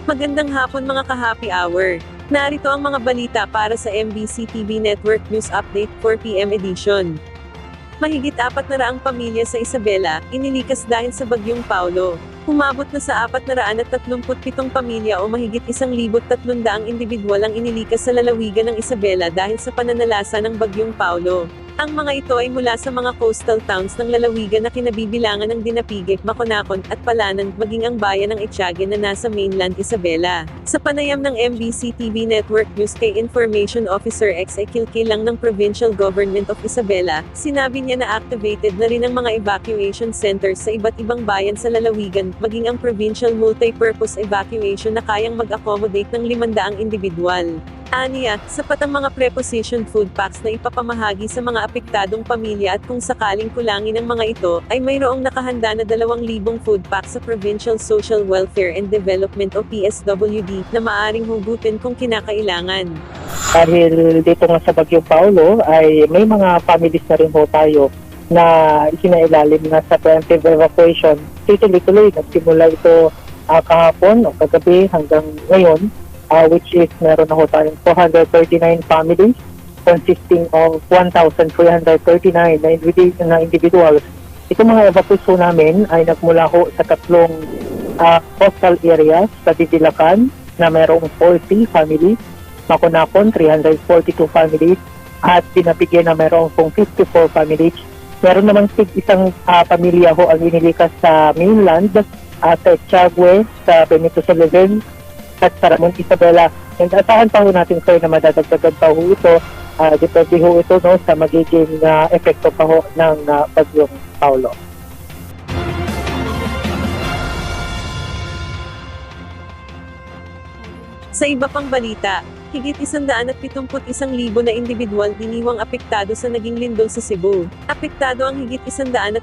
Magandang hapon mga ka-happy hour. Narito ang mga balita para sa MBC TV Network News Update 4 PM edition. Mahigit 400 pamilya sa Isabela, inilikas dahil sa Bagyong Paulo. Umabot na sa 437 pamilya o mahigit 1,300 individual ang inilikas sa lalawigan ng Isabela dahil sa pananalasa ng Bagyong Paulo. Ang mga ito ay mula sa mga coastal towns ng lalawigan na kinabibilangan ng Dinapigue, Maconacon, at Palanan, maging ang bayan ng Etiague na nasa mainland Isabela. Sa panayam ng MBC TV Network News kay Information Officer X. Kilkilang ng Provincial Government of Isabela, sinabi niya na activated na rin ang mga evacuation centers sa iba't ibang bayan sa lalawigan, maging ang Provincial Multi-Purpose Evacuation na kayang mag-accommodate ng 500 individual. Aniya, sapat ang mga preposition food packs na ipapamahagi sa mga apektadong pamilya at kung sakaling kulangin ang mga ito, ay mayroong nakahanda na 2,000 food packs sa Provincial Social Welfare and Development o PSWD na maaring hugutin kung kinakailangan. Dahil dito nga sa Bagyong Paulo ay may mga families na rin ho tayo na isinailalim na sa preemptive evacuation. Tuloy-tuloy, nagsimula ito kahapon o kagabi hanggang ngayon. Which is meron na ho tayong 439 families consisting of 1,339 na individuals. Itong mga evacuation namin ay nagmula ho sa 3 coastal areas sa Didilacan na merong 40 families, Maconacon 342 families, at Dinapigue na merong 54 families. Meron naman isang pamilya ho ang inilikas sa mainland sa Etiague, sa Benito Soledad, at sa Ramon Isabela. And asahan pa ho natin sir na madadagdagan pa ho ito. Depende ho ito no, sa magiging epekto pa ho ng Bagyong Paulo. Sa iba pang balita, higit 171,000 na individual diniwang apektado sa naging lindol sa Cebu. Apektado ang higit 171,000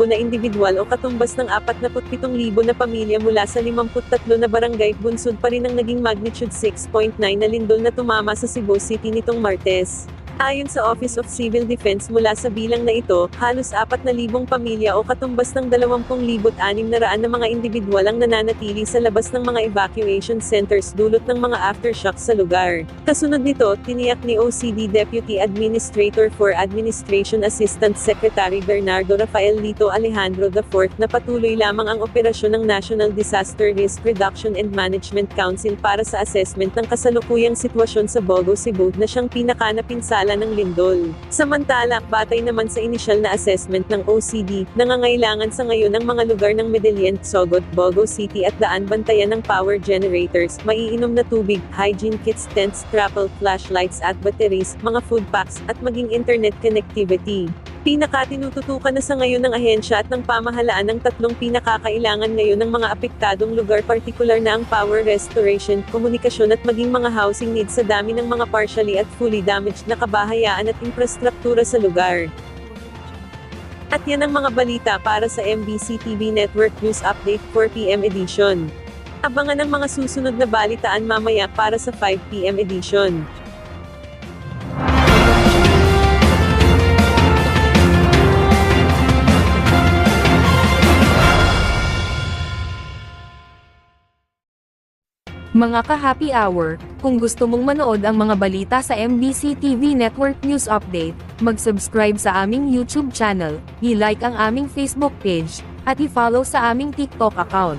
na individual o katumbas ng 47,000 na pamilya mula sa 53 na barangay. Bunsod pa rin ang naging magnitude 6.9 na lindol na tumama sa Cebu City nitong Martes. Ayon sa Office of Civil Defense, mula sa bilang na ito, halos 4,000 pamilya o katumbas ng 20,600 na mga individual ang nananatili sa labas ng mga evacuation centers dulot ng mga aftershocks sa lugar. Kasunod nito, tiniyak ni OCD Deputy Administrator for Administration Assistant Secretary Bernardo Rafael Lito Alejandro IV na patuloy lamang ang operasyon ng National Disaster Risk Reduction and Management Council para sa assessment ng kasalukuyang sitwasyon sa Bogo, Cebu na siyang pinakanapinsala ng lindol. Samantala, batay naman sa inisyal na assessment ng OCD, nangangailangan sa ngayon ang mga lugar ng Medellin, Sogod, Bogo City at Daan bantayan ng power generators, maiinom na tubig, hygiene kits, tents, grapple, flashlights at batteries, mga food packs, at maging internet connectivity. Pinakatinututukan na sa ngayon ng ahensya at ng pamahalaan ng 3 pinakakailangan ngayon ng mga apektadong lugar, partikular na ang power restoration, komunikasyon at maging mga housing needs sa dami ng mga partially at fully damaged na kabahayaan at infrastruktura sa lugar. At yan ang mga balita para sa MBC TV Network News Update 4 PM edition. Abangan ang mga susunod na balitaan mamaya para sa 5 PM edition. Mga ka-happy hour, kung gusto mong manood ang mga balita sa MBC TV Network News Update, mag-subscribe sa aming YouTube channel, i-like ang aming Facebook page, at i-follow sa aming TikTok account.